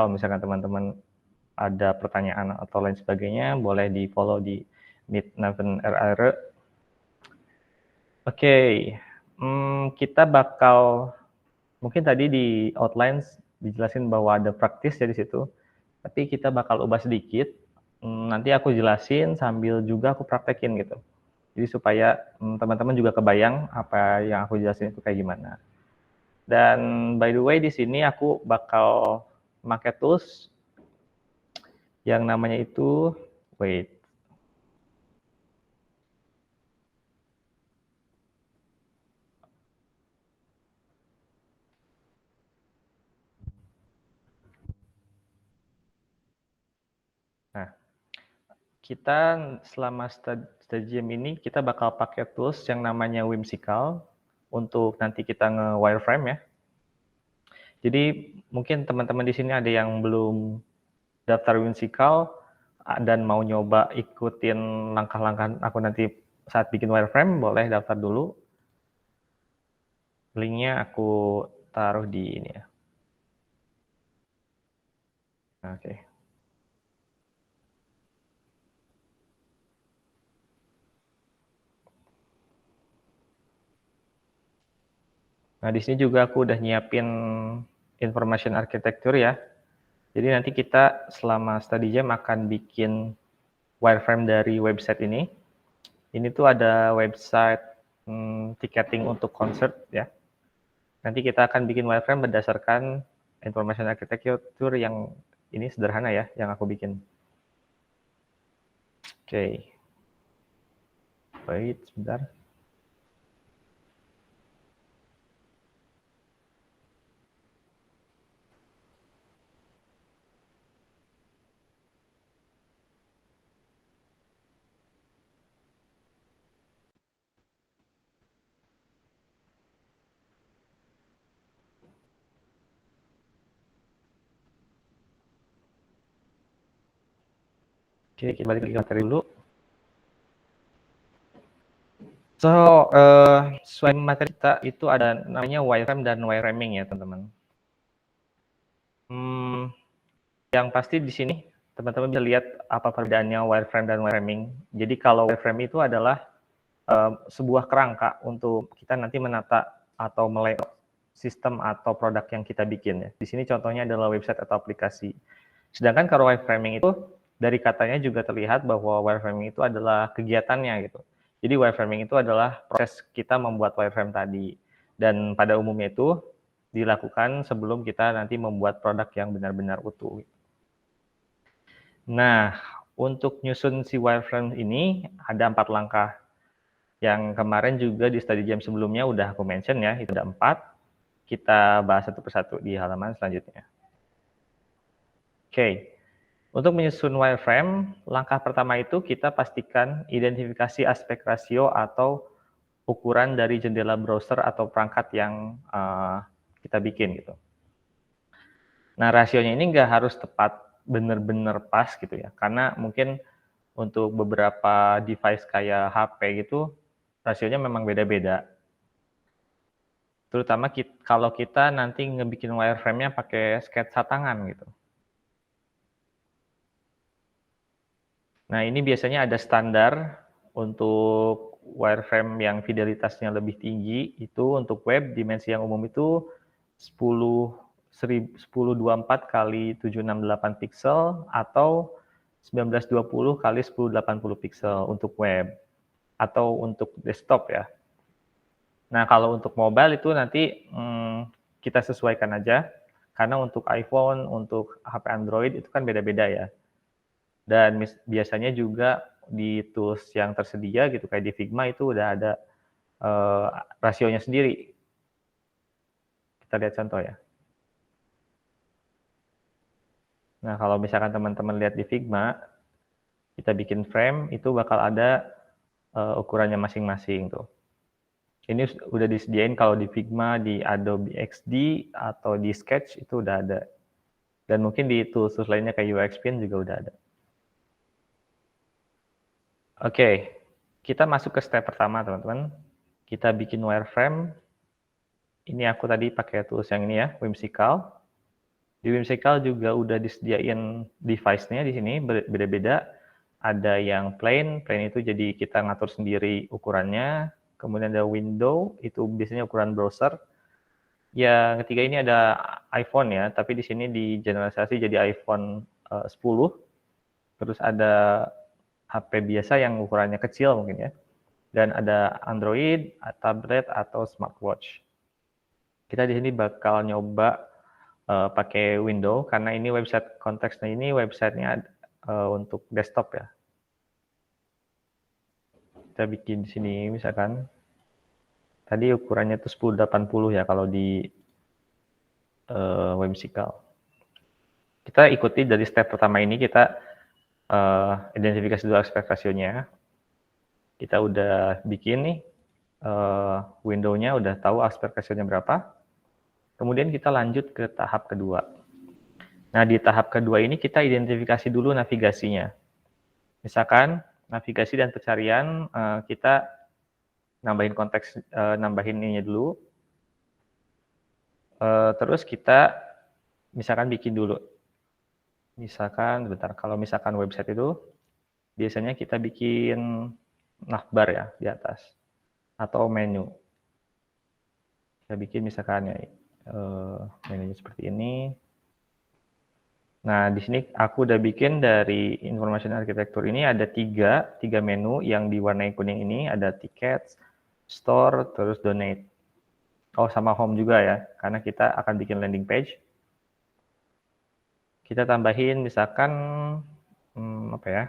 Kalau misalkan teman-teman ada pertanyaan atau lain sebagainya, boleh di-follow di @navenrr. Oke, kita bakal mungkin tadi di outline dijelasin bahwa ada praktis ya di situ, tapi kita bakal ubah sedikit. Nanti aku jelasin sambil juga aku praktekin gitu. Jadi supaya teman-teman juga kebayang apa yang aku jelasin itu kayak gimana. Dan by the way di sini aku bakal pakai tools yang namanya itu wait. Nah, kita selama stadium ini kita bakal pakai tools yang namanya Whimsical untuk nanti kita nge-wireframe ya. Jadi mungkin teman-teman di sini ada yang belum daftar Whimsical dan mau nyoba ikutin langkah-langkah aku nanti saat bikin wireframe, boleh daftar dulu. Linknya aku taruh di ini ya. Oke. Nah, di sini juga aku udah nyiapin information architecture ya. Jadi nanti kita selama study jam akan bikin wireframe dari website ini. Ini tuh ada website ticketing untuk concert ya. Nanti kita akan bikin wireframe berdasarkan information architecture yang ini sederhana ya, yang aku bikin. Oke. Wait, sebentar. Oke, kita balik lagi ke materi dulu. So, sesuai materi kita itu ada namanya wireframe dan wireframing ya, teman-teman. Yang pasti di sini teman-teman bisa lihat apa perbedaannya wireframe dan wireframing. Jadi kalau wireframe itu adalah sebuah kerangka untuk kita nanti menata atau melayout sistem atau produk yang kita bikin ya. Di sini contohnya adalah website atau aplikasi. Sedangkan kalau wireframing itu dari katanya juga terlihat bahwa wireframing itu adalah kegiatannya gitu. Jadi wireframing itu adalah proses kita membuat wireframe tadi. Dan pada umumnya itu dilakukan sebelum kita nanti membuat produk yang benar-benar utuh. Nah, untuk nyusun si wireframe ini ada 4 langkah. Yang kemarin juga di study jam sebelumnya udah aku mention ya, itu ada 4. Kita bahas satu persatu di halaman selanjutnya. Oke, untuk menyusun wireframe, langkah pertama itu kita pastikan identifikasi aspek rasio atau ukuran dari jendela browser atau perangkat yang kita bikin gitu. Nah, rasionya ini nggak harus tepat benar-benar pas gitu ya, karena mungkin untuk beberapa device kayak HP gitu, rasionya memang beda-beda. Terutama kalau kita nanti ngebikin wireframe-nya pakai sketsa tangan gitu. Nah, ini biasanya ada standar untuk wireframe yang fidelitasnya lebih tinggi, itu untuk web dimensi yang umum itu 1024 kali 768 pixel atau 1920 kali 1080 pixel untuk web atau untuk desktop ya. Nah, kalau untuk mobile itu nanti kita sesuaikan aja, karena untuk iPhone, untuk HP Android itu kan beda-beda ya. Dan biasanya juga di tools yang tersedia gitu, kayak di Figma itu udah ada rasionya sendiri. Kita lihat contoh ya. Nah, kalau misalkan teman-teman lihat di Figma, kita bikin frame, itu bakal ada ukurannya masing-masing tuh. Ini udah disediain kalau di Figma, di Adobe XD, atau di Sketch itu udah ada. Dan mungkin di tools lainnya kayak UXPin juga udah ada. Oke, kita masuk ke step pertama teman-teman. Kita bikin wireframe. Ini aku tadi pakai tools yang ini ya, Whimsical. Di Whimsical juga udah disediain device-nya di sini beda-beda. Ada yang plain itu jadi kita ngatur sendiri ukurannya. Kemudian ada window, itu biasanya ukuran browser. Yang ketiga ini ada iPhone ya, tapi di sini digeneralisasi jadi iPhone 10. Terus ada HP biasa yang ukurannya kecil mungkin ya. Dan ada Android, tablet atau smartwatch. Kita di sini bakal nyoba pakai window karena ini website konteksnya ini websitenya untuk desktop ya. Kita bikin di sini misalkan tadi ukurannya itu 1080 ya kalau di Whimsical. Kita ikuti dari step pertama ini, kita identifikasi dulu aspek rasionya. Kita udah bikin nih window-nya, udah tahu aspek rasionya berapa. Kemudian kita lanjut ke tahap kedua. Nah, di tahap kedua ini kita identifikasi dulu navigasinya. Misalkan navigasi dan pencarian kita nambahin konteks, nambahin ininya dulu. Terus kita misalkan bikin dulu. Misalkan, bentar, kalau misalkan website itu biasanya kita bikin navbar ya di atas atau menu. Kita bikin misalkan ya menunya seperti ini. Nah, di sini aku udah bikin dari information architecture ini ada tiga menu yang diwarnai kuning ini, ada tickets, store, terus donate. Oh, sama home juga ya, karena kita akan bikin landing page. Kita tambahin misalkan apa ya,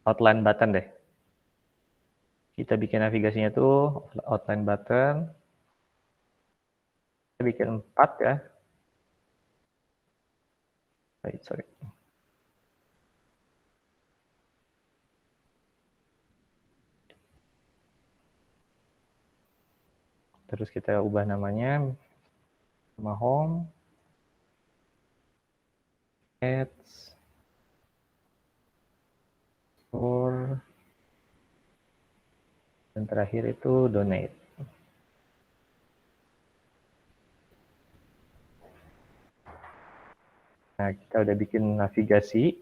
outline button deh. Kita bikin navigasinya tuh outline button. Kita bikin 4 ya. Sorry. Terus kita ubah namanya sama home, ads, store, dan terakhir itu donate. Nah, kita udah bikin navigasi.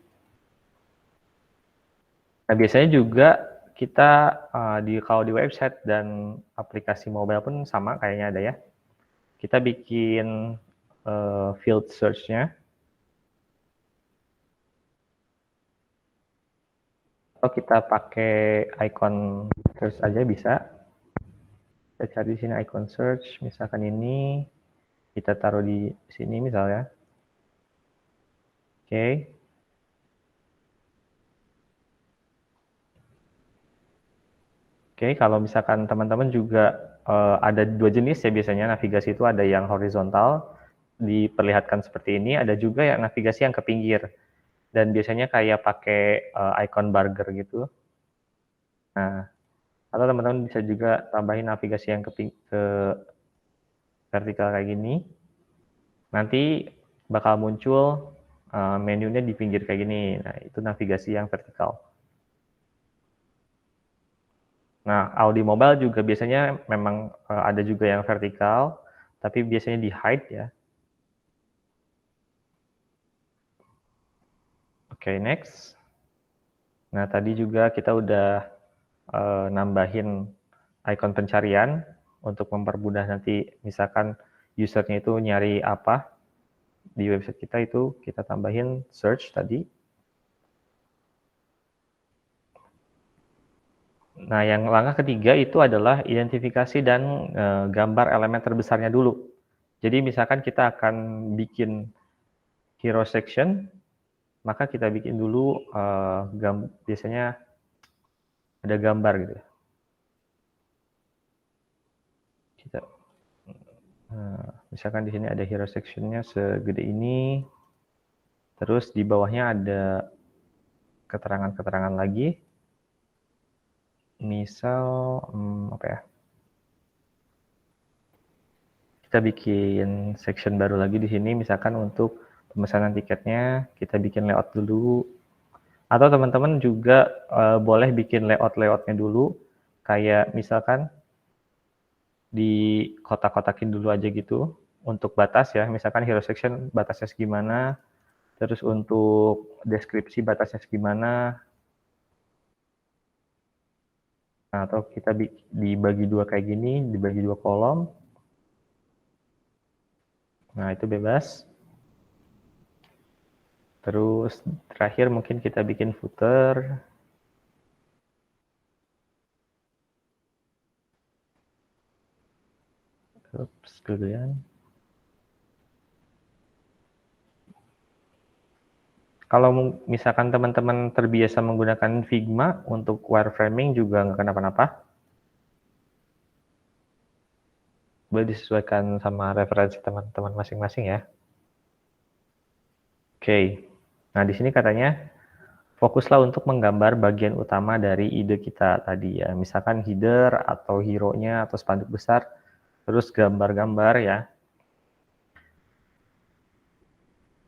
Nah, biasanya juga kita kalau di website dan aplikasi mobile pun sama kayaknya ada ya. Kita bikin field search-nya. Atau kita pakai icon search aja bisa. Kita cari di sini icon search, misalkan ini kita taruh di sini misalnya. Oke. Oke, kalau misalkan teman-teman juga ada dua jenis ya biasanya navigasi itu, ada yang horizontal diperlihatkan seperti ini, ada juga yang navigasi yang ke pinggir dan biasanya kayak pakai icon burger gitu. Nah, atau teman-teman bisa juga tambahin navigasi yang ke vertikal kayak gini. Nanti bakal muncul menunya di pinggir kayak gini. Nah, itu navigasi yang vertikal. Nah, Audi Mobile juga biasanya memang ada juga yang vertikal, tapi biasanya di hide ya. Oke, next. Nah, tadi juga kita udah nambahin icon pencarian untuk mempermudah nanti misalkan usernya itu nyari apa di website kita, itu kita tambahin search tadi. Nah, yang langkah ketiga itu adalah identifikasi dan gambar elemen terbesarnya dulu. Jadi misalkan kita akan bikin hero section, maka kita bikin dulu biasanya ada gambar gitu. Kita misalkan di sini ada hero sectionnya segede ini, terus di bawahnya ada keterangan-keterangan lagi. Misal apa ya? Kita bikin section baru lagi di sini, misalkan untuk pemesanan tiketnya kita bikin layout dulu. Atau teman-teman juga boleh bikin layout-layoutnya dulu, kayak misalkan di kotak-kotakin dulu aja gitu. untuk batas ya, misalkan hero section batasnya segimana, terus untuk deskripsi batasnya segimana, nah, atau kita dibagi dua kayak gini, dibagi dua kolom. Nah, itu bebas. Terus terakhir mungkin kita bikin footer. Oops, kegedean. Kalau misalkan teman-teman terbiasa menggunakan Figma untuk wireframing juga nggak kenapa-napa. Boleh disesuaikan sama referensi teman-teman masing-masing ya. Oke, nah di sini katanya fokuslah untuk menggambar bagian utama dari ide kita tadi ya. Misalkan header atau hero-nya atau spanduk besar, terus gambar-gambar ya.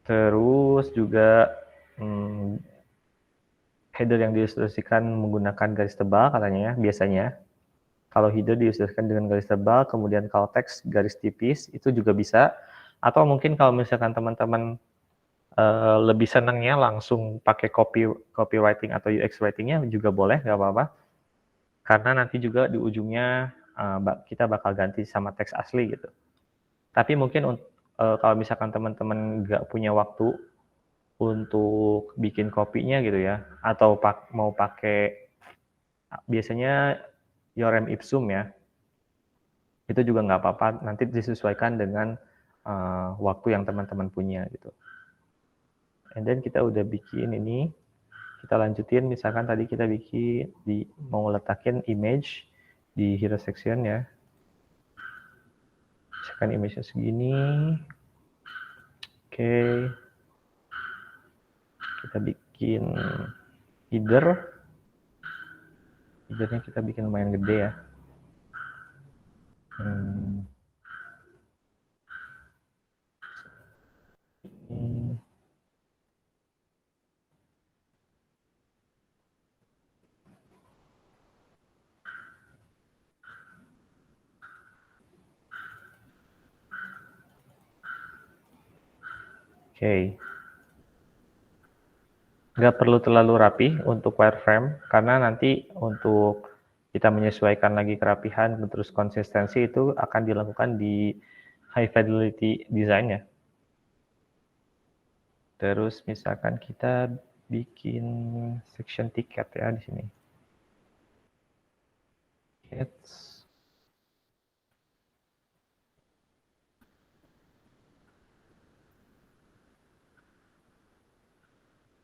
Terus juga header yang diilustrasikan menggunakan garis tebal katanya biasanya. Kalau header diilustrasikan dengan garis tebal, kemudian kalau teks garis tipis itu juga bisa. Atau mungkin kalau misalkan teman-teman lebih senangnya langsung pakai copywriting atau UX writing-nya juga boleh, nggak apa-apa. Karena nanti juga di ujungnya kita bakal ganti sama teks asli gitu. Tapi mungkin kalau misalkan teman-teman nggak punya waktu untuk bikin kopinya gitu ya, atau mau pakai biasanya Lorem Ipsum ya, itu juga nggak apa-apa, nanti disesuaikan dengan waktu yang teman-teman punya gitu. And then kita udah bikin ini, kita lanjutin, misalkan tadi kita bikin mau letakin image di hero section ya, misalkan image-nya segini. Oke, kita bikin headernya kita bikin lumayan gede ya. Oke. Nggak perlu terlalu rapi untuk wireframe, karena nanti untuk kita menyesuaikan lagi kerapihan terus konsistensi itu akan dilakukan di high fidelity design ya. Terus misalkan kita bikin section tiket ya di sini. Tickets.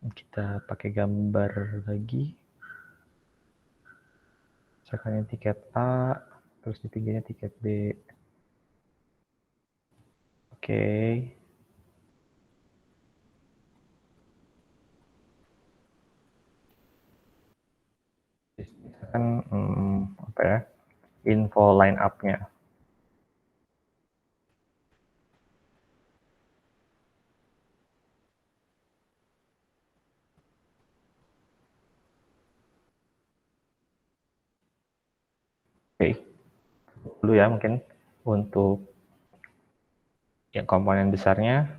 Kita pakai gambar lagi. Misalkan yang tiket A, terus di pinggirnya tiket B. Oke. Misalkan apa ya? Info line up-nya. Oke. Dulu ya mungkin untuk yang komponen besarnya.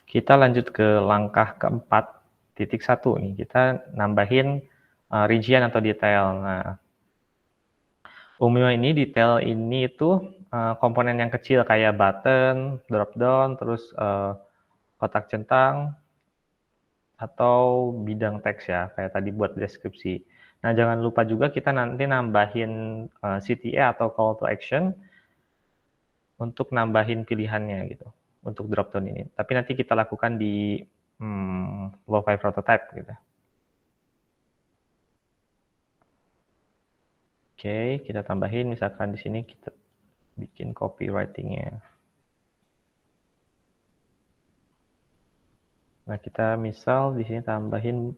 Kita lanjut ke langkah keempat, titik 1 nih. Kita nambahin rincian atau detail. Nah, umumnya ini detail ini itu komponen yang kecil kayak button, drop down, terus kotak centang, atau bidang teks ya, kayak tadi buat deskripsi. Nah, jangan lupa juga kita nanti nambahin CTA atau call to action untuk nambahin pilihannya gitu, untuk drop down ini. Tapi nanti kita lakukan di lo-fi prototype gitu. Oke, kita tambahin misalkan di sini kita bikin copywriting-nya. Nah, kita misal di sini tambahin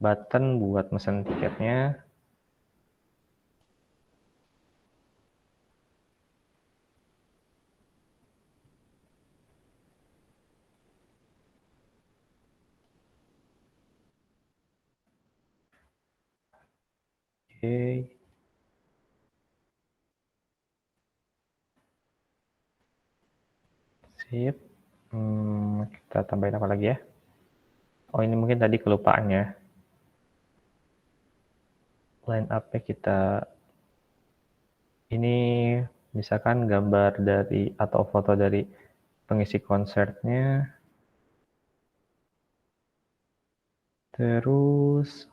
button buat mesen tiketnya. Oke. Sip. Kita tambahin apa lagi ya? Oh, ini mungkin tadi kelupaan ya. Line up-nya kita, ini misalkan gambar dari atau foto dari pengisi konsernya. Terus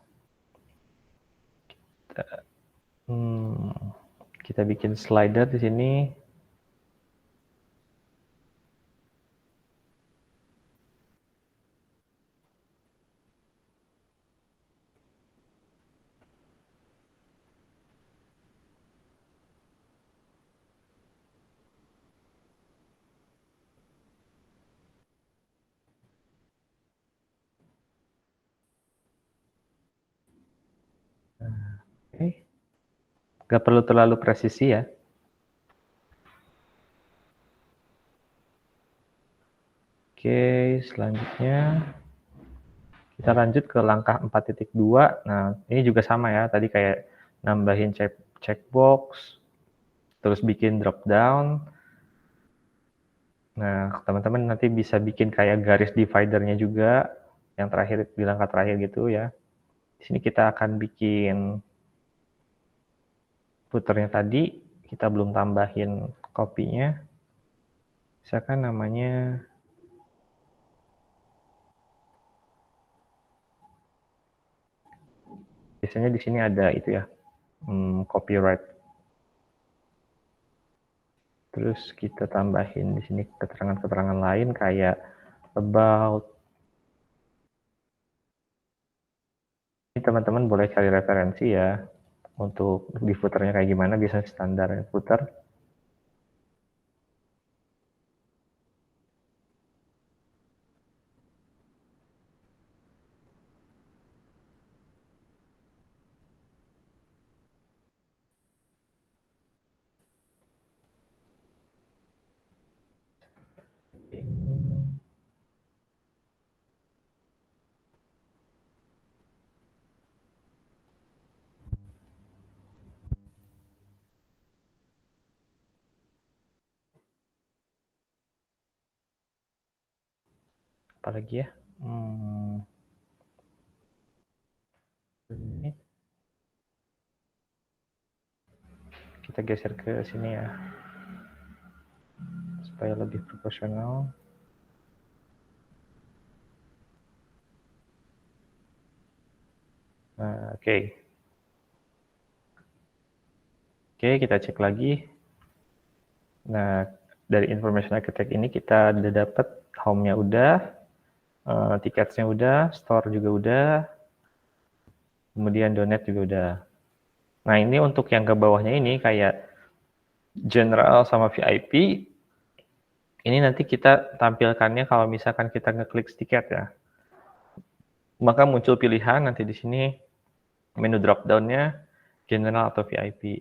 kita bikin slider di sini. Oke. Gak perlu terlalu presisi ya. Oke, selanjutnya kita lanjut ke langkah 4.2. Nah, ini juga sama ya, tadi kayak nambahin checkbox, terus bikin drop down. Nah, teman-teman nanti bisa bikin kayak garis dividernya juga, yang terakhir di langkah terakhir gitu ya. Di sini kita akan bikin footernya tadi, kita belum tambahin kopinya. Misalkan namanya, biasanya di sini ada itu ya, copyright. Terus kita tambahin di sini keterangan-keterangan lain kayak about. Ini teman-teman boleh cari referensi ya untuk di footernya kayak gimana, biasanya standar footer. Apalagi ya, ini kita geser ke sini ya supaya lebih proporsional. Nah, oke, kita cek lagi. Nah, dari information architect ini kita udah dapat home-nya udah, tiketnya udah, store juga udah, kemudian donate juga udah. Nah, ini untuk yang ke bawahnya ini kayak general sama VIP, ini nanti kita tampilkannya kalau misalkan kita ngeklik tiket ya. Maka muncul pilihan nanti di sini menu drop down-nya general atau VIP.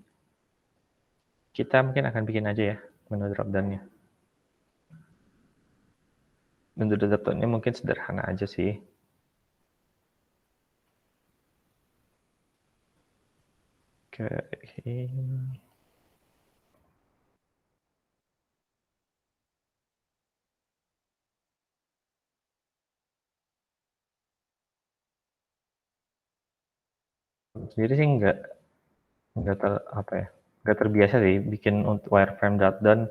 Kita mungkin akan bikin aja ya menu drop down-nya. Menu drop down-nya mungkin sederhana aja sih. Oke. Sendiri sih nggak terbiasa sih bikin untuk wireframe drop down.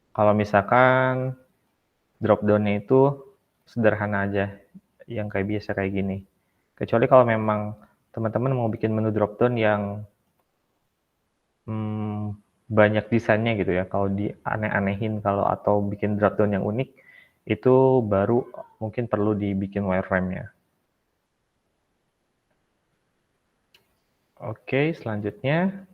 Kalau misalkan drop down-nya itu sederhana aja, yang kayak biasa kayak gini. Kecuali kalau memang teman-teman mau bikin menu drop down yang banyak desainnya gitu ya, kalau dianeh-anehin atau bikin drop down yang unik, itu baru mungkin perlu dibikin wireframe-nya. Oke, selanjutnya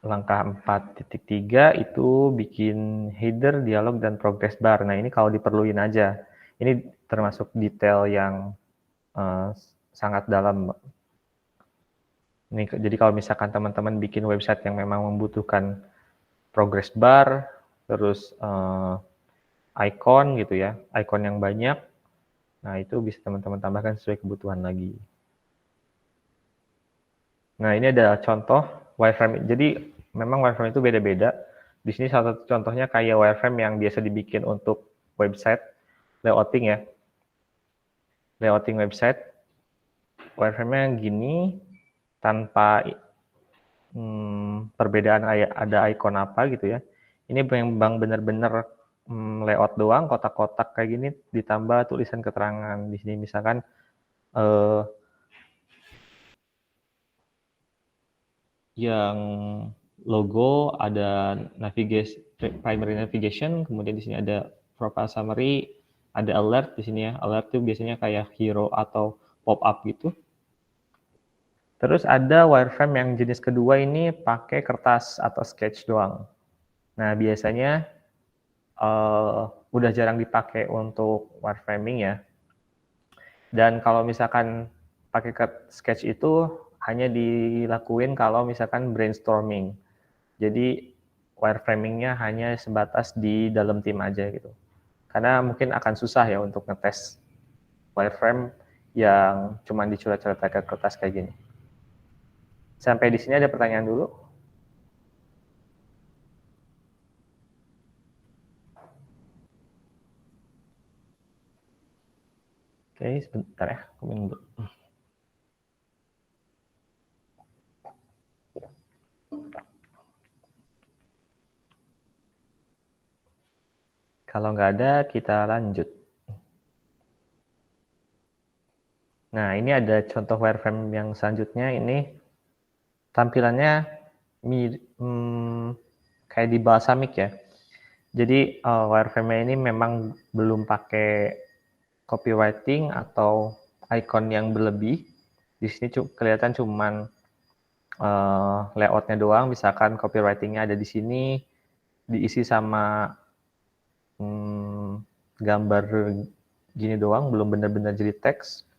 langkah 4.3 itu bikin header, dialog, dan progress bar. Nah, ini kalau diperluin aja. Ini termasuk detail yang sangat dalam. Ini, jadi kalau misalkan teman-teman bikin website yang memang membutuhkan progress bar, terus icon gitu ya, icon yang banyak, nah itu bisa teman-teman tambahkan sesuai kebutuhan lagi. Nah, ini ada contoh wireframe. Jadi memang wireframe itu beda-beda. Di sini salah satu contohnya kayak wireframe yang biasa dibikin untuk website, layouting ya. Layouting website, wireframe-nya gini, tanpa perbedaan ada icon apa gitu ya. Ini memang benar-benar layout doang, kotak-kotak kayak gini, ditambah tulisan keterangan. Di sini misalkan yang logo ada primary navigation, kemudian di sini ada profile summary, ada alert di sini ya. Alert itu biasanya kayak hero atau pop up gitu. Terus ada wireframe yang jenis kedua ini pakai kertas atau sketch doang. Nah, biasanya udah jarang dipakai untuk wireframing ya. Dan kalau misalkan pakai sketch itu hanya dilakuin kalau misalkan brainstorming. Jadi wireframingnya hanya sebatas di dalam tim aja gitu. Karena mungkin akan susah ya untuk ngetes wireframe yang cuma dicoret-coret pakai kertas kayak gini. Sampai di sini ada pertanyaan dulu? Oke, sebentar ya, aku minum dulu. Kalau nggak ada, kita lanjut. Nah, ini ada contoh wireframe yang selanjutnya. Ini tampilannya kayak di balsamic ya. Jadi wireframe ini memang belum pakai copywriting atau icon yang berlebih. Di sini kelihatan cuman layoutnya doang. Misalkan copywritingnya ada di sini, diisi sama gambar gini doang, belum benar-benar jadi teks.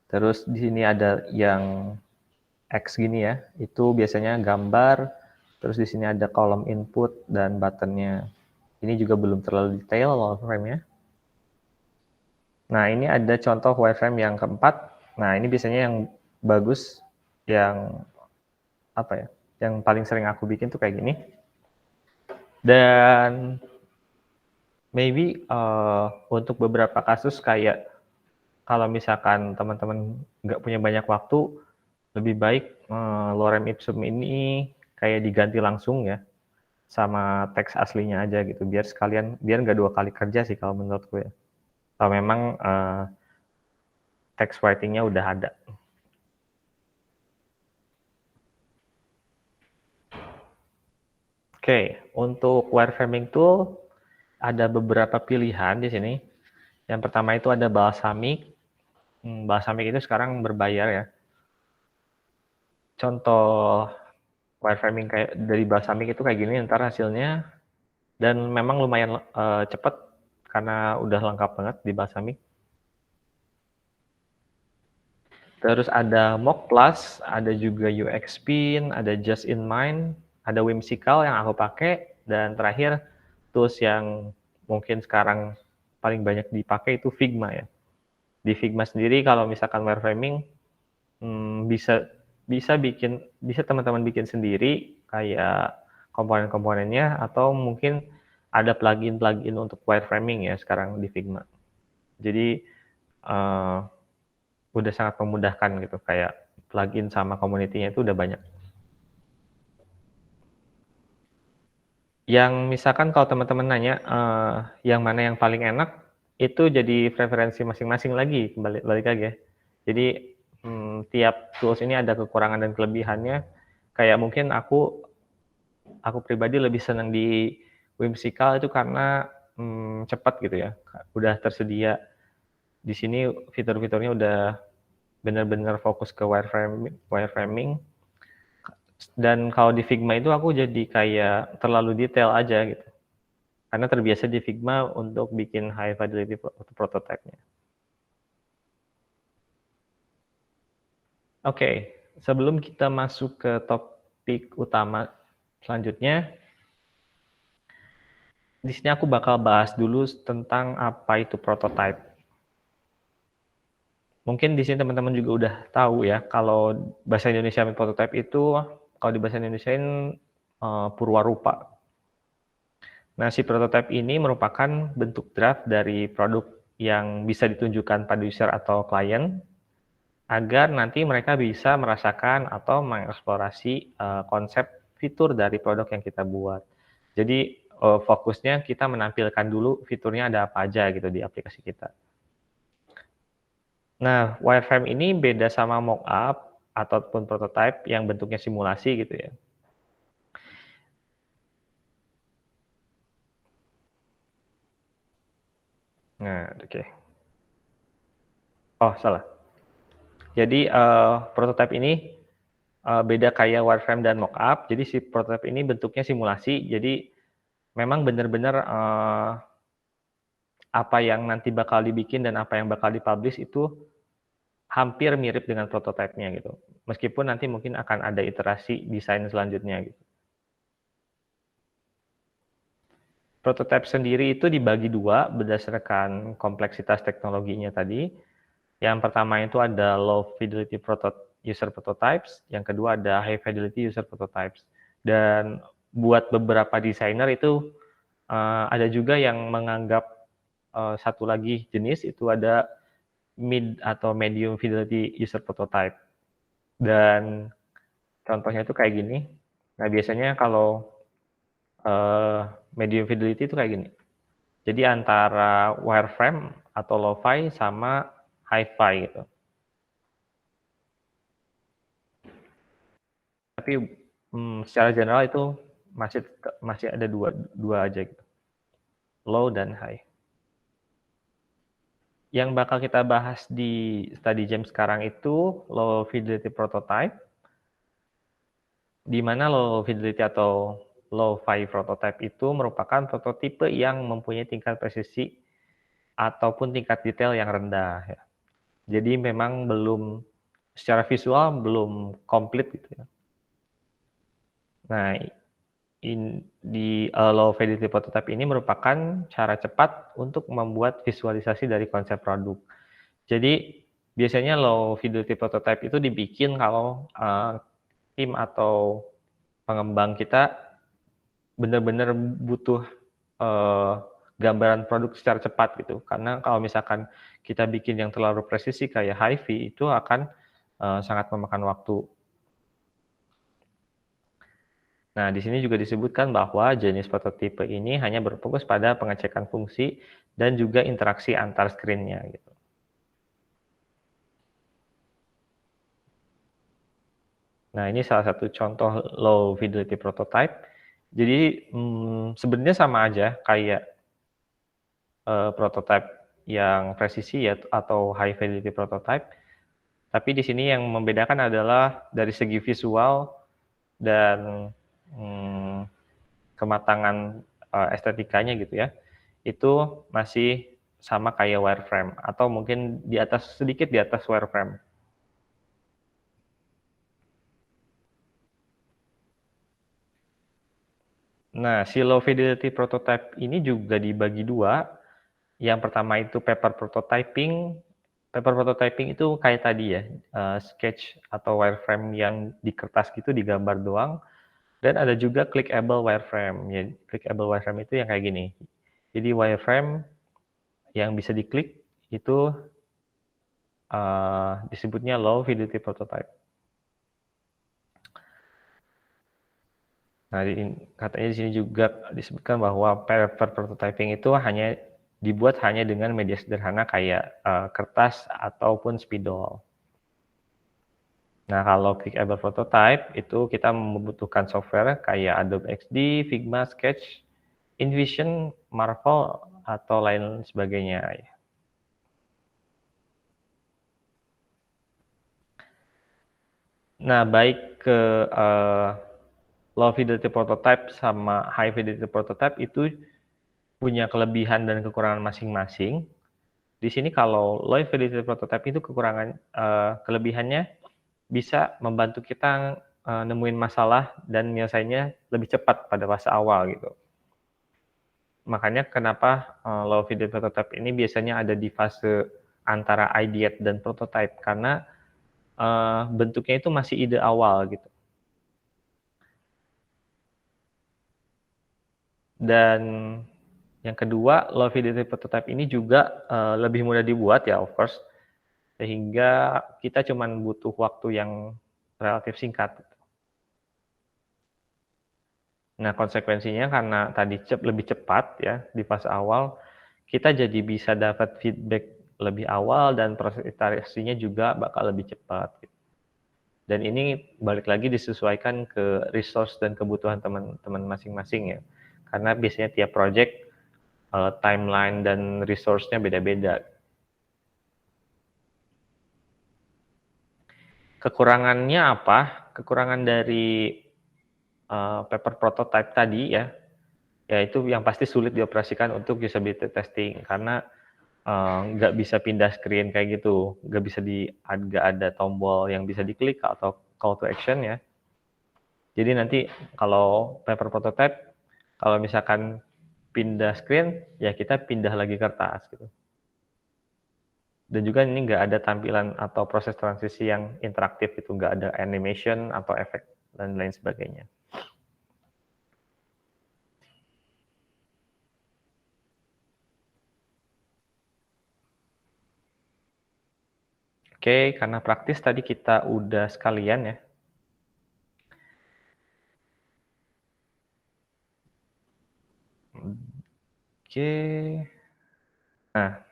Terus di sini ada yang X gini ya, itu biasanya gambar. Terus di sini ada kolom input dan buttonnya. Ini juga belum terlalu detail wireframe-nya. Nah, ini ada contoh wireframe yang keempat. Nah, ini biasanya yang bagus, yang apa ya? Yang paling sering aku bikin tuh kayak gini. Dan maybe untuk beberapa kasus kayak kalau misalkan teman-teman nggak punya banyak waktu, lebih baik lorem ipsum ini kayak diganti langsung ya sama teks aslinya aja gitu, biar nggak dua kali kerja sih kalau menurutku ya. Kalau memang text writing-nya udah ada. Oke, untuk wireframing tool ada beberapa pilihan di sini. Yang pertama itu ada Balsamiq. Balsamiq itu sekarang berbayar ya. Contoh wireframing kayak dari Balsamiq itu kayak gini ntar hasilnya. Dan memang lumayan cepat karena udah lengkap banget di Balsamiq. Terus ada Mock Plus, ada juga UX Spin, ada Just in Mind, ada Whimsical yang aku pakai, dan terakhir tools yang mungkin sekarang paling banyak dipakai itu Figma ya. Di Figma sendiri kalau misalkan wireframing bisa teman-teman bikin sendiri kayak komponen-komponennya, atau mungkin ada plugin untuk wireframing ya sekarang di Figma. Jadi udah sangat memudahkan gitu, kayak plugin sama community-nya itu udah banyak. Yang misalkan kalau teman-teman nanya yang mana yang paling enak, itu jadi preferensi masing-masing lagi, balik lagi ya. Jadi tiap tools ini ada kekurangan dan kelebihannya. Kayak mungkin aku pribadi lebih senang di Whimsical itu karena cepat gitu ya. Udah tersedia di sini fitur-fiturnya udah benar-benar fokus ke wireframing. Dan kalau di Figma itu aku jadi kayak terlalu detail aja gitu. Karena terbiasa di Figma untuk bikin high fidelity prototype-nya. Oke, sebelum kita masuk ke topik utama selanjutnya, di sini aku bakal bahas dulu tentang apa itu prototype. Mungkin di sini teman-teman juga udah tahu ya, kalau bahasa Indonesia prototype itu kalau di bahasa Indonesiain purwarupa. Nah, si prototype ini merupakan bentuk draft dari produk yang bisa ditunjukkan pada user atau klien agar nanti mereka bisa merasakan atau mengeksplorasi konsep fitur dari produk yang kita buat. Jadi fokusnya kita menampilkan dulu fiturnya ada apa aja gitu di aplikasi kita. Nah, wireframe ini beda sama mockup ataupun prototype yang bentuknya simulasi gitu ya. Nah, oke. Oh, salah. Jadi prototype ini beda kayak wireframe dan mockup. Jadi si prototype ini bentuknya simulasi. Jadi memang benar-benar apa yang nanti bakal dibikin dan apa yang bakal dipublish itu hampir mirip dengan prototipenya gitu. Meskipun nanti mungkin akan ada iterasi desain selanjutnya gitu. Prototype sendiri itu dibagi dua berdasarkan kompleksitas teknologinya tadi. Yang pertama itu ada low fidelity user prototypes, yang kedua ada high fidelity user prototypes. Dan buat beberapa desainer itu ada juga yang menganggap satu lagi jenis itu ada mid atau medium fidelity user prototype. Dan contohnya itu kayak gini. Nah, biasanya kalau medium fidelity itu kayak gini. Jadi antara wireframe atau lo-fi sama hi-fi gitu. Tapi secara general itu masih ada dua aja gitu. Low dan high. Yang bakal kita bahas di study jam sekarang itu low fidelity prototype, di mana low fidelity atau low-fi prototype itu merupakan prototipe yang mempunyai tingkat presisi ataupun tingkat detail yang rendah. Ya. Jadi memang belum secara visual belum komplit gitu ya. Nah, di low fidelity prototype ini merupakan cara cepat untuk membuat visualisasi dari konsep produk. Jadi biasanya low fidelity prototype itu dibikin kalau tim atau pengembang kita benar-benar butuh gambaran produk secara cepat gitu. Karena kalau misalkan kita bikin yang terlalu presisi kayak hi-fi itu akan sangat memakan waktu. Nah, di sini juga disebutkan bahwa jenis prototipe ini hanya berfokus pada pengecekan fungsi dan juga interaksi antar screen-nya gitu. Nah, ini salah satu contoh low fidelity prototype. Jadi sebenarnya sama aja kayak prototype yang presisi ya atau high fidelity prototype. Tapi di sini yang membedakan adalah dari segi visual dan kematangan estetikanya gitu ya. Itu masih sama kayak wireframe atau mungkin sedikit di atas wireframe. Nah, si low fidelity prototype ini juga dibagi dua. Yang pertama itu paper prototyping. Paper prototyping itu kayak tadi ya, sketch atau wireframe yang di kertas gitu digambar doang. Dan ada juga clickable wireframe. Ya, clickable wireframe itu yang kayak gini. Jadi wireframe yang bisa diklik itu disebutnya low fidelity prototype. Nah, katanya di sini juga disebutkan bahwa paper prototyping itu dibuat hanya dengan media sederhana kayak kertas ataupun spidol. Nah, kalau clickable prototype itu kita membutuhkan software kayak Adobe XD, Figma, Sketch, InVision, Marvel, atau lain sebagainya. Nah, baik ke low fidelity prototype sama high fidelity prototype itu punya kelebihan dan kekurangan masing-masing. Di sini kalau low fidelity prototype itu kelebihannya bisa membantu kita nemuin masalah dan menyelesainya lebih cepat pada fase awal gitu. Makanya kenapa low fidelity prototype ini biasanya ada di fase antara ideate dan prototype karena bentuknya itu masih ide awal gitu. Dan yang kedua, low fidelity prototype ini juga lebih mudah dibuat ya, of course, sehingga kita cuma butuh waktu yang relatif singkat. Nah, konsekuensinya karena tadi lebih cepat ya di fase awal, kita jadi bisa dapat feedback lebih awal dan proses iterasinya juga bakal lebih cepat. Dan ini balik lagi disesuaikan ke resource dan kebutuhan teman-teman masing-masing ya. Karena biasanya tiap project timeline dan resource-nya beda-beda. Kekurangannya apa? Kekurangan dari paper prototype tadi ya, yaitu yang pasti sulit dioperasikan untuk usability testing karena nggak bisa pindah screen kayak gitu, nggak bisa nggak ada tombol yang bisa diklik atau call to action ya. Jadi nanti kalau paper prototype, kalau misalkan pindah screen, ya kita pindah lagi kertas gitu. Dan juga ini nggak ada tampilan atau proses transisi yang interaktif itu, nggak ada animation atau efek dan lain sebagainya. Oke, karena praktis tadi kita udah sekalian ya. Oke. Nah,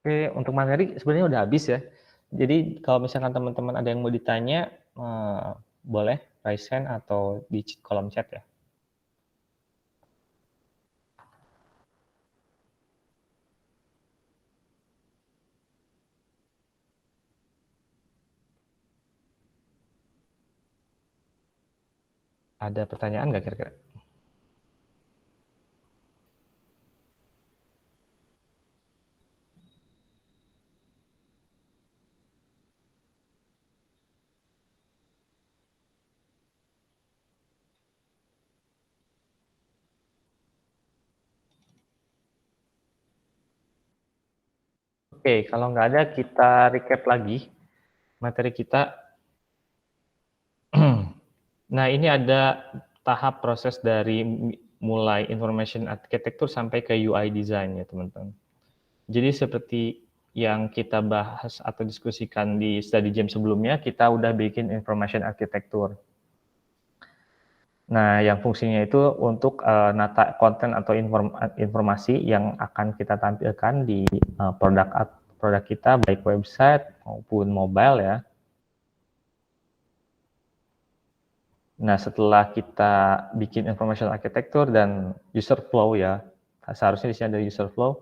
oke, untuk materi sebenarnya udah habis ya. Jadi kalau misalkan teman-teman ada yang mau ditanya, boleh raise hand atau di kolom chat ya. Ada pertanyaan nggak kira-kira? Oke, kalau nggak ada kita recap lagi materi kita. Nah, ini ada tahap proses dari mulai information architecture sampai ke UI design ya, teman-teman. Jadi seperti yang kita bahas atau diskusikan di study jam sebelumnya, kita udah bikin information architecture. Nah, yang fungsinya itu untuk nata konten atau informasi yang akan kita tampilkan di produk kita, baik website maupun mobile ya. Nah, setelah kita bikin information architecture dan user flow ya, seharusnya di sini ada user flow,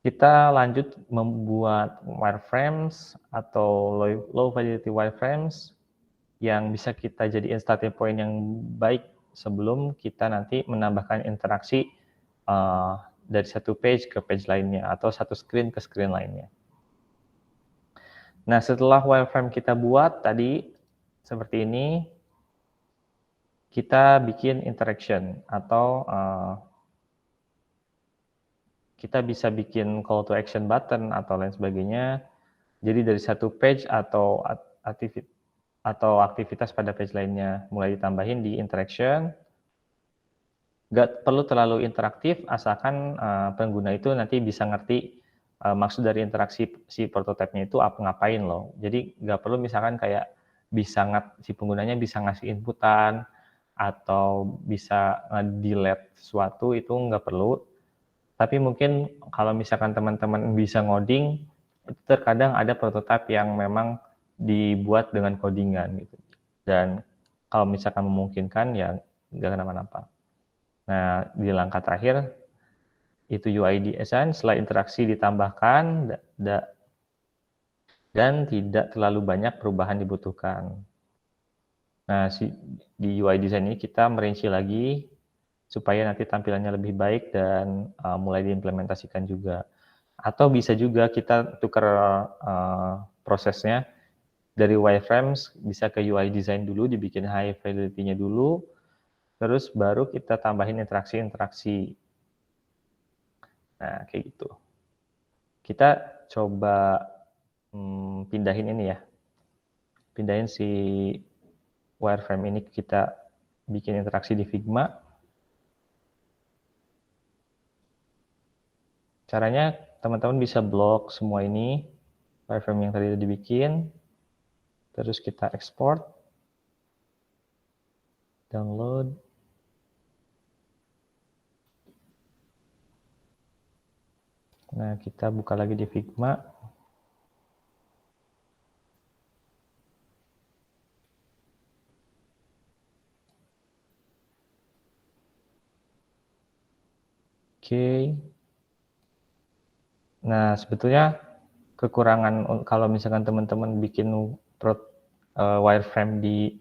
kita lanjut membuat wireframes atau low fidelity wireframes yang bisa kita jadiin starting point yang baik sebelum kita nanti menambahkan interaksi dari satu page ke page lainnya atau satu screen ke screen lainnya. Nah, setelah wireframe kita buat tadi seperti ini, kita bikin interaction atau kita bisa bikin call to action button atau lain sebagainya. Jadi dari satu page atau aktivitas pada page lainnya mulai ditambahin di interaction. Nggak perlu terlalu interaktif, asalkan pengguna itu nanti bisa ngerti maksud dari interaksi si prototipenya itu ngapain loh. Jadi nggak perlu misalkan kayak si penggunanya bisa ngasih inputan atau bisa delete sesuatu, itu nggak perlu. Tapi mungkin kalau misalkan teman-teman bisa ngoding, terkadang ada prototipe yang memang dibuat dengan codingan gitu. Dan kalau misalkan memungkinkan ya nggak kenapa-napa. Nah, di langkah terakhir itu UI design, setelah interaksi ditambahkan dan tidak terlalu banyak perubahan dibutuhkan. Nah, di UI design ini kita merinci lagi supaya nanti tampilannya lebih baik dan mulai diimplementasikan juga. Atau bisa juga kita tukar prosesnya dari wireframes bisa ke UI design dulu, dibikin high fidelity-nya dulu, terus baru kita tambahin interaksi-interaksi. Nah, kayak gitu. Kita coba pindahin ini ya. Pindahin si wireframe ini, kita bikin interaksi di Figma. Caranya teman-teman bisa blok semua ini, wireframe yang tadi dibikin, terus kita ekspor, download, nah kita buka lagi di Figma, oke. Nah sebetulnya kekurangan kalau misalkan teman-teman bikin wireframe di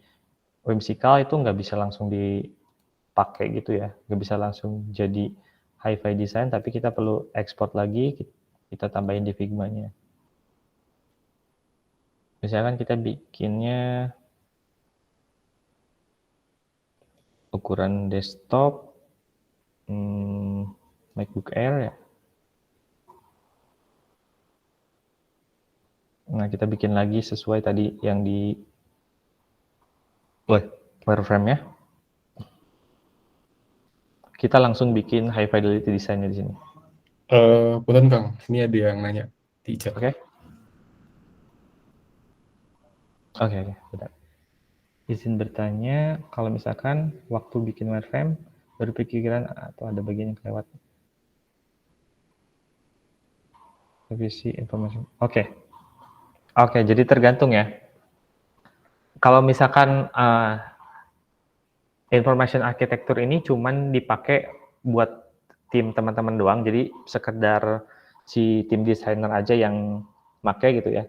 Whimsical itu nggak bisa langsung dipakai gitu ya, nggak bisa langsung jadi hi-fi design, tapi kita perlu ekspor lagi, kita tambahin di Figma-nya. Misalkan kita bikinnya ukuran desktop, MacBook Air ya. Nah kita bikin lagi sesuai tadi yang di wireframe ya. Kita langsung bikin high fidelity desainnya di sini. Punten Kang, ini ada yang nanya di chat. Oke. Oke, bentar. Izin bertanya, kalau misalkan waktu bikin wireframe baru pikiran atau ada bagian yang kelewat. Revisi informasi. Oke. Oke, jadi tergantung ya. Kalau misalkan information architecture ini cuman dipakai buat tim teman-teman doang, jadi sekedar si tim desainer aja yang pakai gitu ya.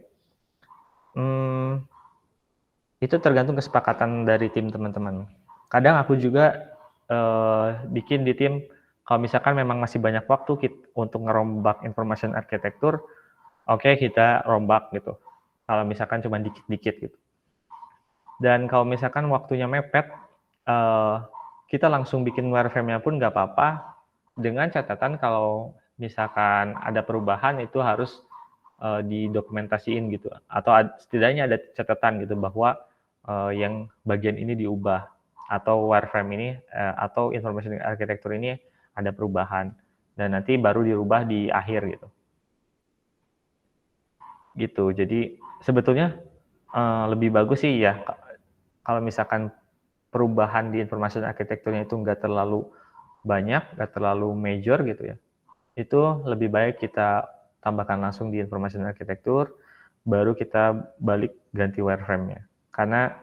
Itu tergantung kesepakatan dari tim teman-teman. Kadang aku juga bikin di tim, kalau misalkan memang masih banyak waktu untuk ngerombak information architecture, oke, kita rombak gitu. Kalau misalkan cuma dikit-dikit gitu. Dan kalau misalkan waktunya mepet, kita langsung bikin wireframe-nya pun nggak apa-apa, dengan catatan kalau misalkan ada perubahan itu harus didokumentasiin gitu, atau setidaknya ada catatan gitu bahwa yang bagian ini diubah, atau wireframe ini atau information architecture ini ada perubahan, dan nanti baru dirubah di akhir gitu. Jadi sebetulnya lebih bagus sih ya kalau misalkan perubahan di information architecture-nya itu nggak terlalu banyak, nggak terlalu major gitu ya, itu lebih baik kita tambahkan langsung di information architecture, baru kita balik ganti wireframe-nya. Karena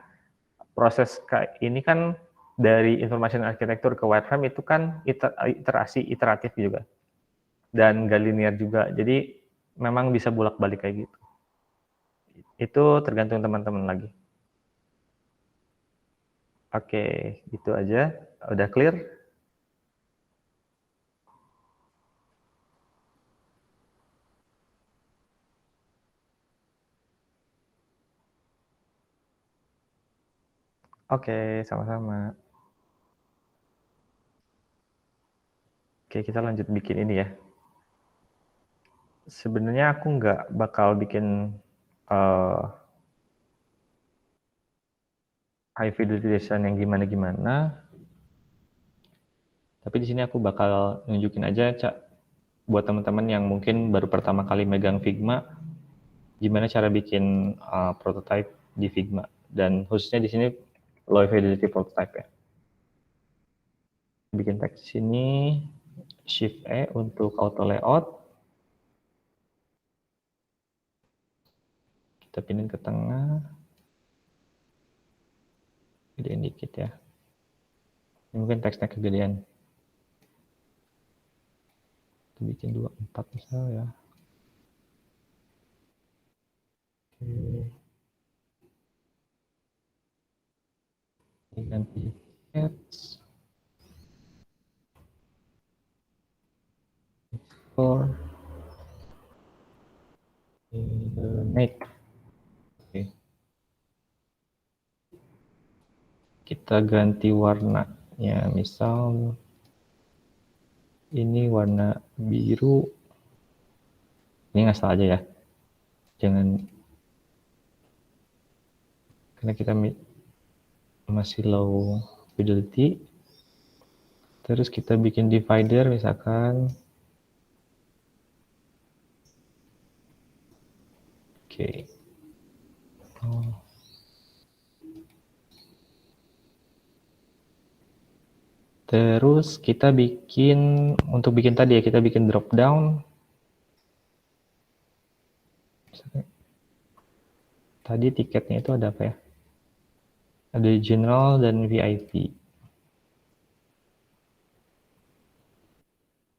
proses ini kan dari information architecture ke wireframe itu kan iteratif juga, dan nggak linear juga, jadi memang bisa bolak-balik kayak gitu. Itu tergantung teman-teman lagi. Oke, itu aja. Udah clear? Oke, sama-sama. Oke, kita lanjut bikin ini ya. Sebenarnya aku nggak bakal bikin high fidelity design yang gimana-gimana. Tapi di sini aku bakal nunjukin aja, Cak, buat teman-teman yang mungkin baru pertama kali megang Figma, gimana cara bikin prototype di Figma, dan khususnya di sini low fidelity prototype ya. Bikin teks di sini, Shift E untuk auto layout. Kita pindahin ke tengah. Gedein dikit ya. Ini mungkin teksnya kegedean. Kita bikin 24 misalnya ya. Oke. Ini ganti text. For make. Oke. Kita ganti warnanya, misal ini warna biru. Ini ngasal aja ya, jangan, karena kita masih low fidelity. Terus kita bikin divider misalkan Oke. Oh. Terus kita untuk bikin tadi ya, kita bikin drop down. Tadi tiketnya itu ada apa ya? Ada general dan VIP.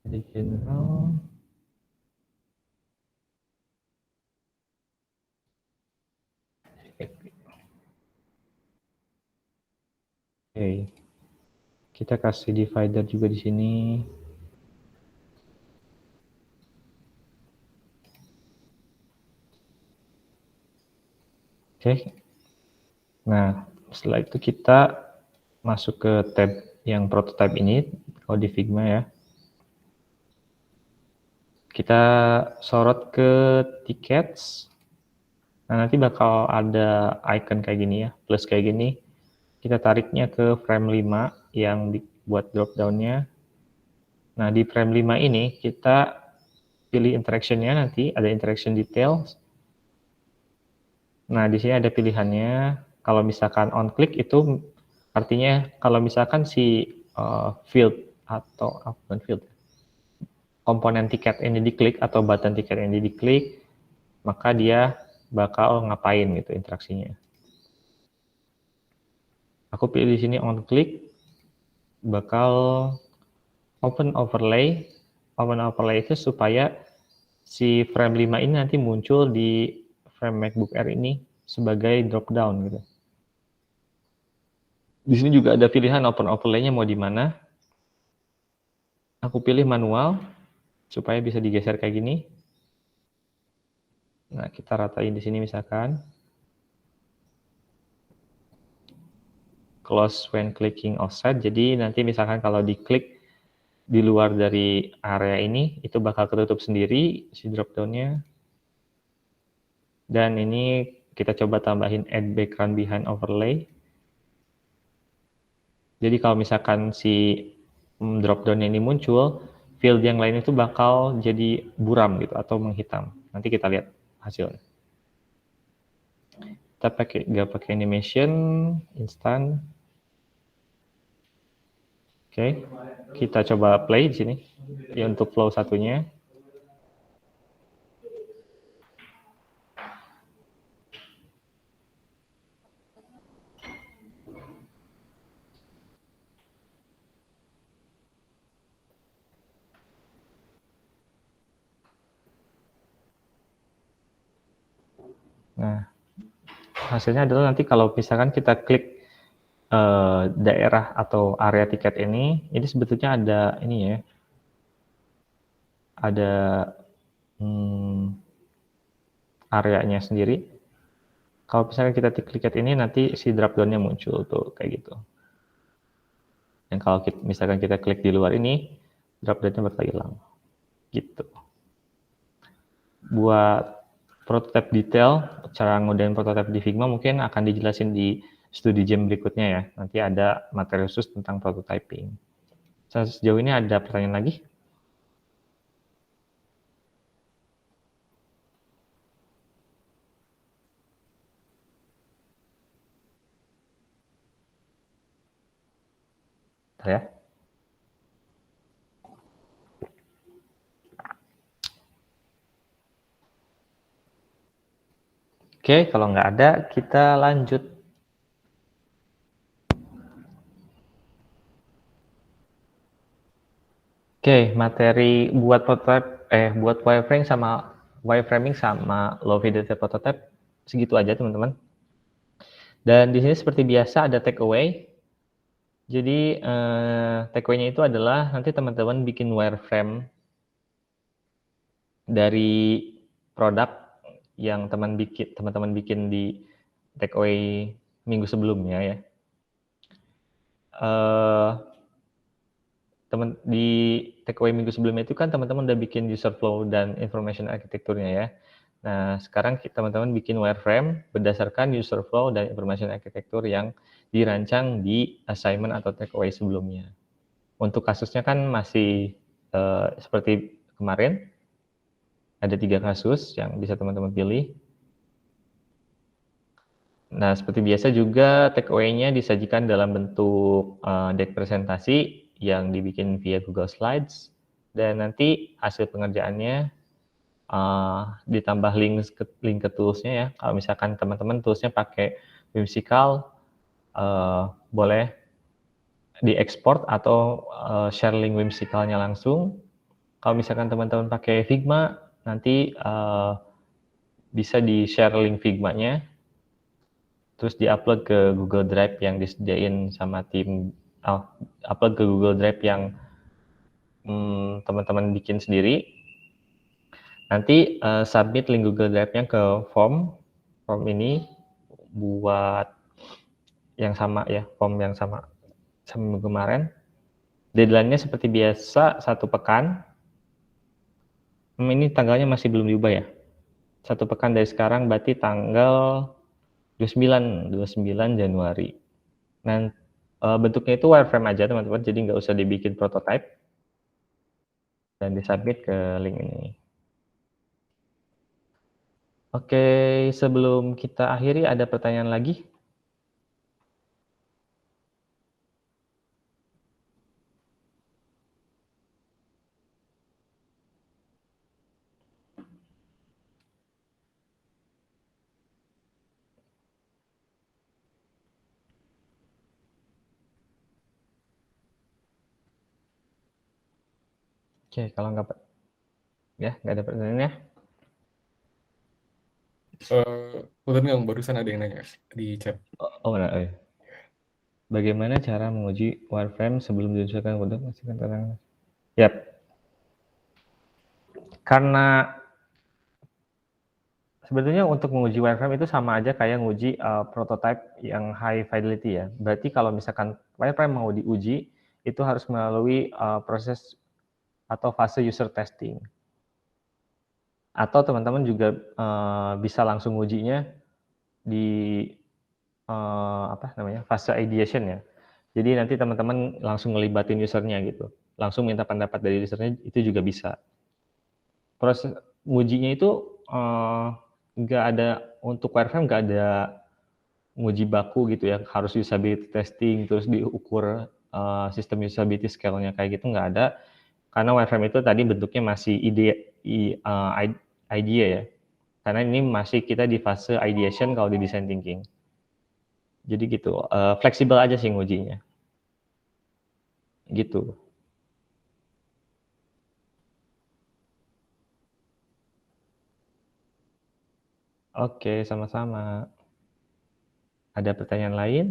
Ada general. Oke. Kita kasih divider juga di sini. Oke. Nah, setelah itu kita masuk ke tab yang prototype ini, kalau di Figma ya. Kita sorot ke tickets. Nah, nanti bakal ada icon kayak gini ya, plus kayak gini. Kita tariknya ke frame 5 yang dibuat drop down-nya. Nah, di frame 5 ini kita pilih interaction-nya, nanti ada interaction details. Nah, di sini ada pilihannya. Kalau misalkan on click itu artinya kalau misalkan si field atau bukan field, komponen tiket ini diklik atau button tiket ini diklik, maka dia bakal ngapain gitu interaksinya. Aku pilih di sini on click, bakal open overlay. Open overlay itu supaya si frame 5 ini nanti muncul di frame MacBook Air ini sebagai drop down gitu. Di sini juga ada pilihan open overlay-nya mau di mana. Aku pilih manual supaya bisa digeser kayak gini. Nah, kita ratain di sini misalkan. Close when clicking offset. Jadi nanti misalkan kalau diklik di luar dari area ini, itu bakal ketutup sendiri si drop down-nya. Dan ini kita coba tambahin add background behind overlay. Jadi kalau misalkan si drop down ini muncul, field yang lain itu bakal jadi buram gitu atau menghitam. Nanti kita lihat hasilnya. Kita nggak pakai animation instan. Oke, kita coba play di sini ya untuk flow satunya. Nah, hasilnya adalah nanti kalau misalkan kita klik daerah atau area tiket ini sebetulnya ada ini ya, ada areanya sendiri. Kalau misalkan kita klik ini nanti si drop down-nya muncul tuh kayak gitu. Dan kalau misalkan kita klik di luar ini, drop down-nya bakal hilang. Gitu. Buat prototype detail, cara ngodain prototype di Figma mungkin akan dijelasin di studi jam berikutnya ya. Nanti ada materi khusus tentang prototyping. Sejauh ini ada pertanyaan lagi? Bentar ya. Oke, kalau nggak ada, kita lanjut. Oke, materi buat prototype, buat wireframing sama low fidelity prototype segitu aja teman-teman. Dan di sini seperti biasa ada takeaway. Jadi takeaway-nya itu adalah nanti teman-teman bikin wireframe dari produk yang teman-teman bikin di takeaway minggu sebelumnya ya. Di takeaway minggu sebelumnya itu kan teman-teman udah bikin user flow dan information architecture-nya ya. Nah, sekarang teman-teman bikin wireframe berdasarkan user flow dan information architecture yang dirancang di assignment atau takeaway sebelumnya. Untuk kasusnya kan masih seperti kemarin, ada 3 kasus yang bisa teman-teman pilih. Nah, seperti biasa juga takeaway-nya disajikan dalam bentuk deck presentasi yang dibikin via Google Slides, dan nanti hasil pengerjaannya ditambah link ke tools-nya ya. Kalau misalkan teman-teman tools-nya pakai Whimsical, boleh diekspor atau share link Whimsical-nya langsung. Kalau misalkan teman-teman pakai Figma, nanti bisa di-share link Figma-nya, terus di-upload ke Google Drive yang disediain sama tim, upload ke Google Drive yang teman-teman bikin sendiri. Nanti submit link Google Drive-nya ke form ini buat yang sama ya, form yang sama minggu kemarin. Deadline-nya seperti biasa 1 pekan. Ini tanggalnya masih belum diubah ya. 1 pekan dari sekarang berarti tanggal 29 Januari. Nah, bentuknya itu wireframe aja teman-teman, jadi nggak usah dibikin prototype dan disubmit ke link ini. Oke, sebelum kita akhiri ada pertanyaan lagi? Oke, kalau nggak ada pertanyaan ya. Punten Kang, barusan ada yang nanya di chat. Oh benar. Bagaimana cara menguji wireframe sebelum diusulkan untuk memastikan tantangan? Yap. Karena sebetulnya untuk menguji wireframe itu sama aja kayak nguji prototype yang high fidelity ya. Berarti kalau misalkan wireframe mau diuji, itu harus melalui proses atau fase user testing. Atau teman-teman juga bisa langsung ngujinya di fase ideation ya. Jadi nanti teman-teman langsung ngelibatin usernya gitu. Langsung minta pendapat dari usernya, itu juga bisa. Proses ngujinya itu nggak ada, untuk wireframe nggak ada nguji baku gitu ya, harus usability testing terus diukur sistem usability scale-nya kayak gitu, nggak ada, karena wireframe itu tadi bentuknya masih idea ya, karena ini masih kita di fase ideation kalau di design thinking. Jadi gitu, fleksibel aja sih ngujinya gitu. Oke, sama-sama. Ada pertanyaan lain?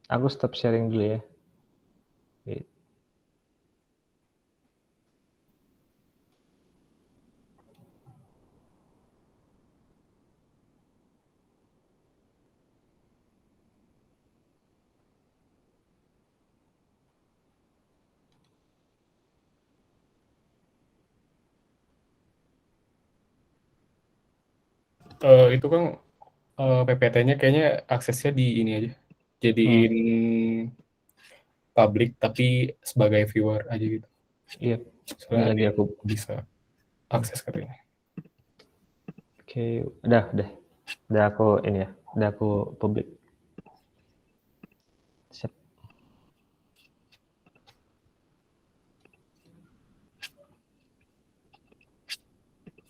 Aku stop sharing dulu ya. Itu kan PPT-nya kayaknya aksesnya di ini aja. Jadiin public tapi sebagai viewer aja gitu. Iya, ini Soalnya lagi aku bisa akses katanya. Oke, udah aku ini ya, udah aku publik. Siap.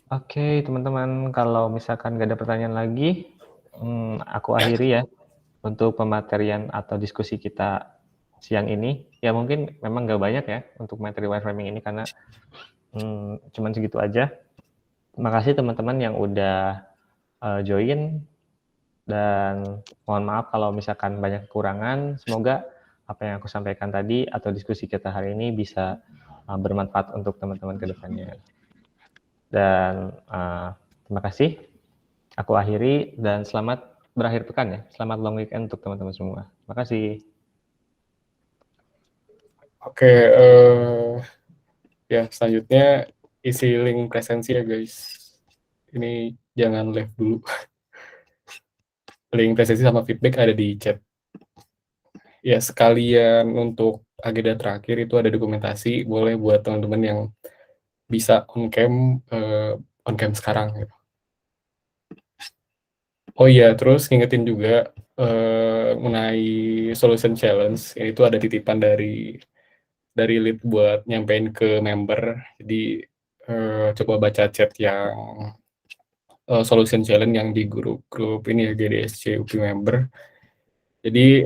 Oke, teman-teman, kalau misalkan nggak ada pertanyaan lagi, aku akhiri ya untuk pematerian atau diskusi kita siang ini. Ya mungkin memang nggak banyak ya untuk materi wireframing ini karena cuman segitu aja. Terima kasih teman-teman yang udah join, dan mohon maaf kalau misalkan banyak kekurangan. Semoga apa yang aku sampaikan tadi atau diskusi kita hari ini bisa bermanfaat untuk teman-teman ke depannya. Dan terima kasih. Aku akhiri dan selamat berakhir pekan ya. Selamat long weekend untuk teman-teman semua. Terima kasih. Oke, ya selanjutnya isi link presensi ya guys. Ini jangan live dulu. Link presensi sama feedback ada di chat. Ya sekalian untuk agenda terakhir itu ada dokumentasi, boleh buat teman-teman yang bisa on cam sekarang gitu. Oh iya, terus ngingetin juga mengenai solution challenge, itu ada titipan dari lead buat nyampein ke member. Jadi coba baca chat yang solution challenge yang di grup ini ya, GDSC UP member. Jadi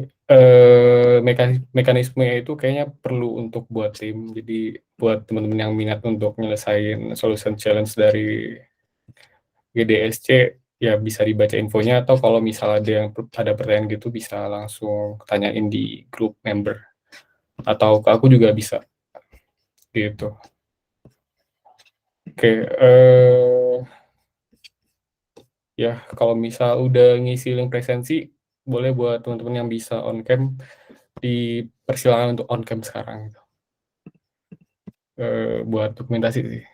mekanisme itu kayaknya perlu untuk buat tim. Jadi buat teman-teman yang minat untuk nyelesain solution challenge dari GDSC, ya bisa dibaca infonya, atau kalau misalnya ada pertanyaan gitu bisa langsung tanyain di grup member, atau ke aku juga bisa gitu. Oke, ya kalau misal udah ngisi link presensi, boleh buat teman-teman yang bisa on cam dipersilakan untuk on cam sekarang gitu. Buat dokumentasi sih.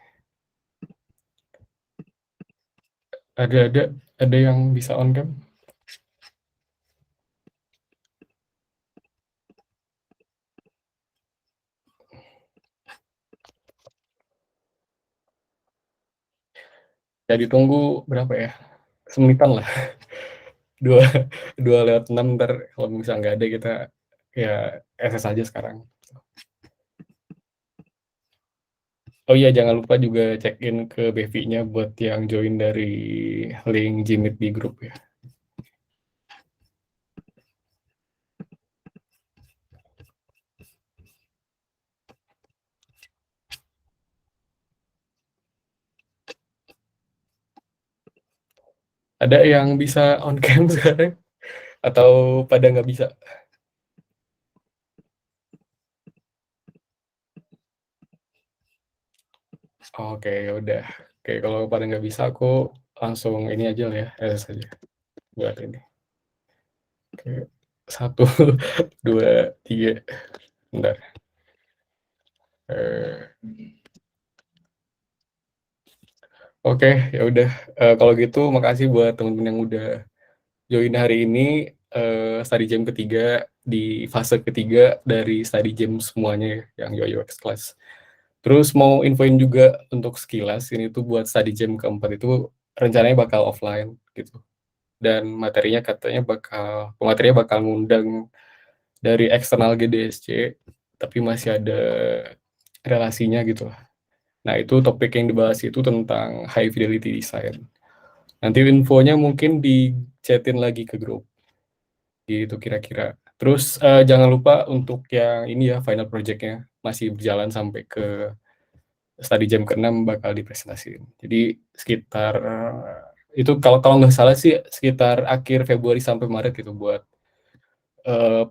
Ada yang bisa on cam? Ya ditunggu berapa ya? Semenitan lah. 2:06 ntar kalau misalnya nggak ada kita ya SS aja sekarang. Oh iya, jangan lupa juga check-in ke Bevi-nya buat yang join dari link Jimit di grup ya. Ada yang bisa on cam sekarang? Atau pada nggak bisa? Oke, udah. Oke, kalau pada nggak bisa, aku langsung ini aja lah ya, SS aja buat ini. Oke, 1, 2, 3. Bentar. Oke, ya udah. Kalau gitu, makasih buat teman-teman yang udah join hari ini. Study jam ketiga di fase ketiga dari study jam semuanya yang UX class. Terus mau infoin juga untuk sekilas, ini tuh buat study jam keempat itu rencananya bakal offline gitu. Dan pematerinya bakal ngundang dari eksternal GDSC, tapi masih ada relasinya gitu lah. Nah, itu topik yang dibahas itu tentang high fidelity design. Nanti infonya mungkin di-chatin lagi ke grup. Gitu kira-kira. Terus jangan lupa untuk yang ini ya, final project-nya masih berjalan sampai ke study jam ke-6 bakal dipresentasiin. Jadi sekitar itu kalau nggak salah sih sekitar akhir Februari sampai Maret gitu buat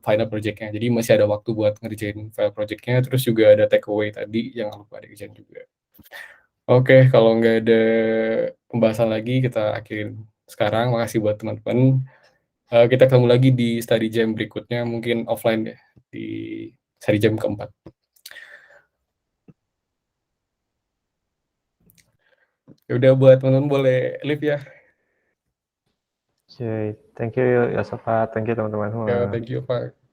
final project-nya. Jadi masih ada waktu buat ngerjain final project-nya. Terus juga ada takeaway tadi, jangan lupa dikerjain juga. Oke, kalau nggak ada pembahasan lagi, kita akhirin sekarang. Makasih buat teman-teman. Kita ketemu lagi di study jam berikutnya, mungkin offline deh, di study jam keempat. Ya udah, buat teman-teman boleh live ya. Thank you Yosafa, thank you teman-teman semua. Ya, thank you Pak.